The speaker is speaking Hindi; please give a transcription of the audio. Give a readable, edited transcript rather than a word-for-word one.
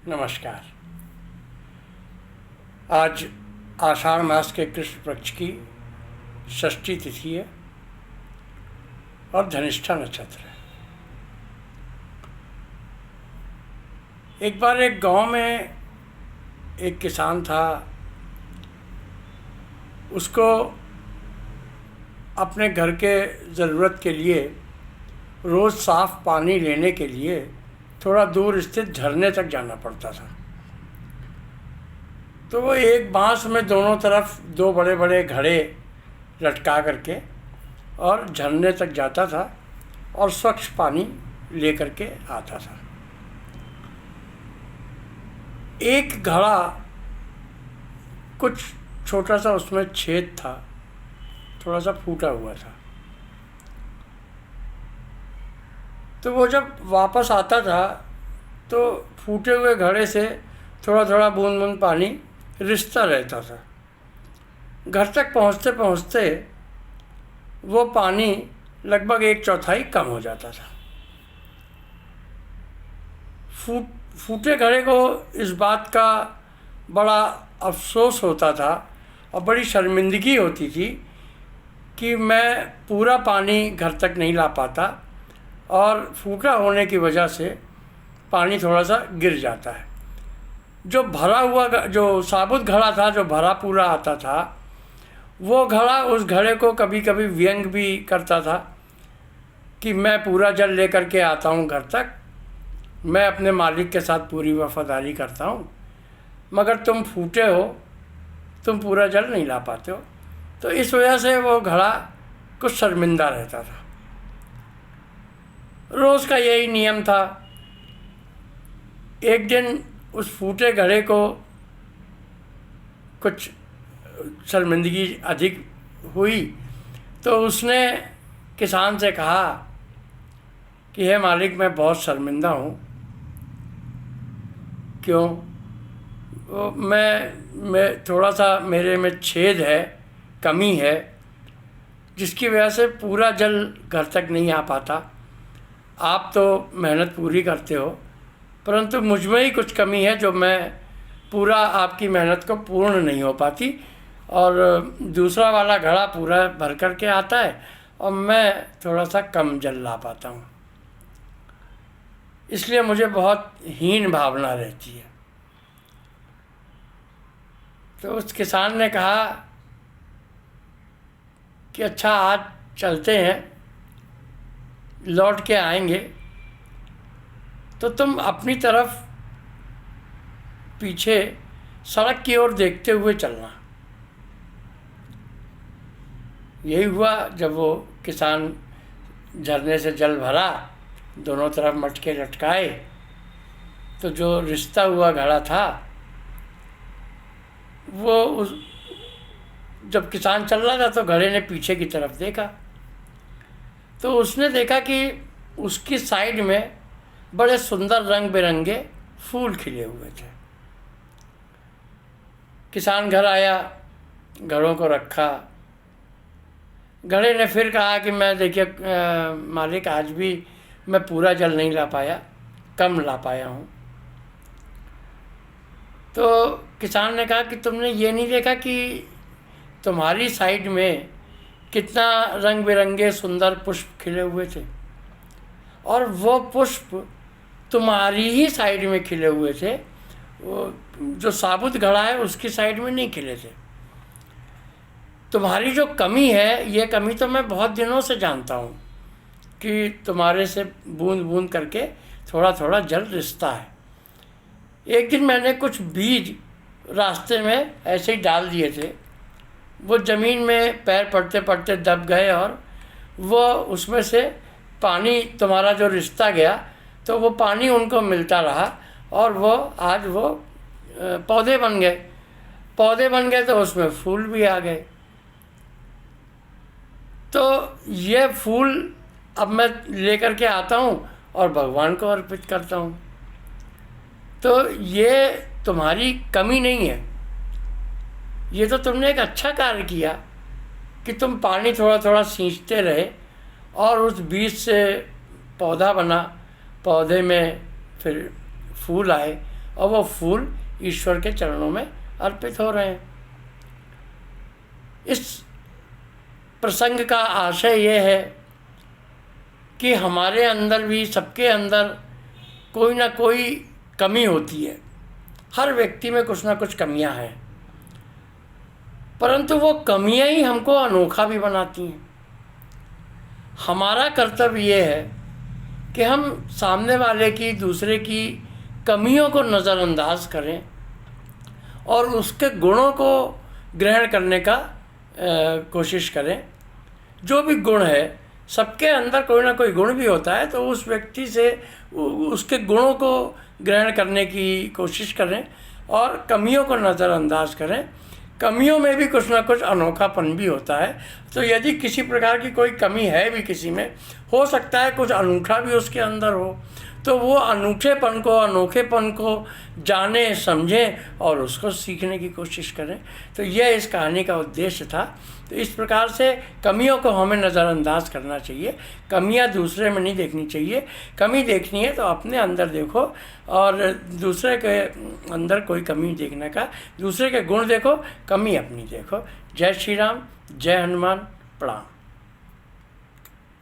नमस्कार। आज आषाढ़ मास के कृष्ण पक्ष की षष्ठी तिथि है और धनिष्ठा नक्षत्र है। एक बार एक गांव में एक किसान था। उसको अपने घर के ज़रूरत के लिए रोज़ साफ़ पानी लेने के लिए थोड़ा दूर स्थित झरने तक जाना पड़ता था। तो वो एक बांस में दोनों तरफ दो बड़े बड़े घड़े लटका करके और झरने तक जाता था और स्वच्छ पानी ले करके आता था। एक घड़ा कुछ छोटा सा उसमें छेद था, थोड़ा सा फूटा हुआ था। तो वो जब वापस आता था तो फूटे हुए घड़े से थोड़ा थोड़ा बूंद बूंद पानी रिसता रहता था। घर तक पहुँचते पहुँचते वो पानी लगभग 1/4 कम हो जाता था। फूटे घड़े को इस बात का बड़ा अफसोस होता था और बड़ी शर्मिंदगी होती थी कि मैं पूरा पानी घर तक नहीं ला पाता और फूटा होने की वजह से पानी थोड़ा सा गिर जाता है। जो भरा हुआ जो साबुत घड़ा था, जो भरा पूरा आता था, वो घड़ा उस घड़े को कभी कभी व्यंग भी करता था कि मैं पूरा जल लेकर के आता हूँ घर तक, मैं अपने मालिक के साथ पूरी वफादारी करता हूँ, मगर तुम फूटे हो, तुम पूरा जल नहीं ला पाते हो। तो इस वजह से वो घड़ा कुछ शर्मिंदा रहता था। रोज़ का यही नियम था। एक दिन उस फूटे घड़े को कुछ शर्मिंदगी अधिक हुई तो उसने किसान से कहा कि हे मालिक, मैं बहुत शर्मिंदा हूँ। क्यों? मैं थोड़ा सा मेरे में छेद है, कमी है, जिसकी वजह से पूरा जल घर तक नहीं आ पाता। आप तो मेहनत पूरी करते हो, परंतु मुझ में ही कुछ कमी है जो मैं पूरा आपकी मेहनत को पूर्ण नहीं हो पाती और दूसरा वाला घड़ा पूरा भर कर के आता है और मैं थोड़ा सा कम जल ला पाता हूँ। इसलिए मुझे बहुत हीन भावना रहती है। तो उस किसान ने कहा कि अच्छा, आज चलते हैं, लौट के आएंगे तो तुम अपनी तरफ पीछे सड़क की ओर देखते हुए चलना। यही हुआ। जब वो किसान झरने से जल भरा, दोनों तरफ मटके लटकाए, तो जो रिश्ता हुआ घड़ा था वो जब किसान चल रहा था तो घड़े ने पीछे की तरफ देखा तो उसने देखा कि उसकी साइड में बड़े सुंदर रंग बिरंगे फूल खिले हुए थे। किसान घर आया, घड़ों को रखा। घड़े ने फिर कहा कि मैं देखिए मालिक, आज भी मैं पूरा जल नहीं ला पाया, कम ला पाया हूँ। तो किसान ने कहा कि तुमने ये नहीं देखा कि तुम्हारी साइड में कितना रंग बिरंगे सुंदर पुष्प खिले हुए थे और वो पुष्प तुम्हारी ही साइड में खिले हुए थे, वो जो साबुत घड़ा है उसकी साइड में नहीं खिले थे। तुम्हारी जो कमी है, ये कमी तो मैं बहुत दिनों से जानता हूँ कि तुम्हारे से बूंद बूंद करके थोड़ा थोड़ा जल रिसता है। एक दिन मैंने कुछ बीज रास्ते में ऐसे ही डाल दिए थे, वो ज़मीन में पैर पड़ते पड़ते दब गए और वो उसमें से पानी तुम्हारा जो रिश्ता गया तो वो पानी उनको मिलता रहा और वो आज वो पौधे बन गए। पौधे बन गए तो उसमें फूल भी आ गए। तो ये फूल अब मैं लेकर के आता हूँ और भगवान को अर्पित करता हूँ। तो ये तुम्हारी कमी नहीं है, ये तो तुमने एक अच्छा कार्य किया कि तुम पानी थोड़ा थोड़ा सींचते रहे और उस बीज से पौधा बना, पौधे में फिर फूल आए और वो फूल ईश्वर के चरणों में अर्पित हो रहे हैं। इस प्रसंग का आशय ये है कि हमारे अंदर भी, सबके अंदर कोई ना कोई कमी होती है। हर व्यक्ति में कुछ ना कुछ कमियां हैं, परंतु वो कमियां ही हमको अनोखा भी बनाती हैं। हमारा कर्तव्य ये है कि हम सामने वाले की, दूसरे की कमियों को नज़रअंदाज करें और उसके गुणों को ग्रहण करने का कोशिश करें। जो भी गुण है, सबके अंदर कोई ना कोई गुण भी होता है, तो उस व्यक्ति से उसके गुणों को ग्रहण करने की कोशिश करें और कमियों को नज़रअंदाज करें। कमियों में भी कुछ ना कुछ अनोखापन भी होता है। तो यदि किसी प्रकार की कोई कमी है भी किसी में, हो सकता है कुछ अनूठा भी उसके अंदर हो, तो वो अनूठेपन को, अनोखेपन को जानें, समझें और उसको सीखने की कोशिश करें। तो यह इस कहानी का उद्देश्य था। तो इस प्रकार से कमियों को हमें नज़रअंदाज करना चाहिए, कमियां दूसरे में नहीं देखनी चाहिए। कमी देखनी है तो अपने अंदर देखो और दूसरे के अंदर कोई कमी देखने का, दूसरे के गुण देखो, कमी अपनी देखो। जय श्री राम, जय हनुमान, प्रणाम।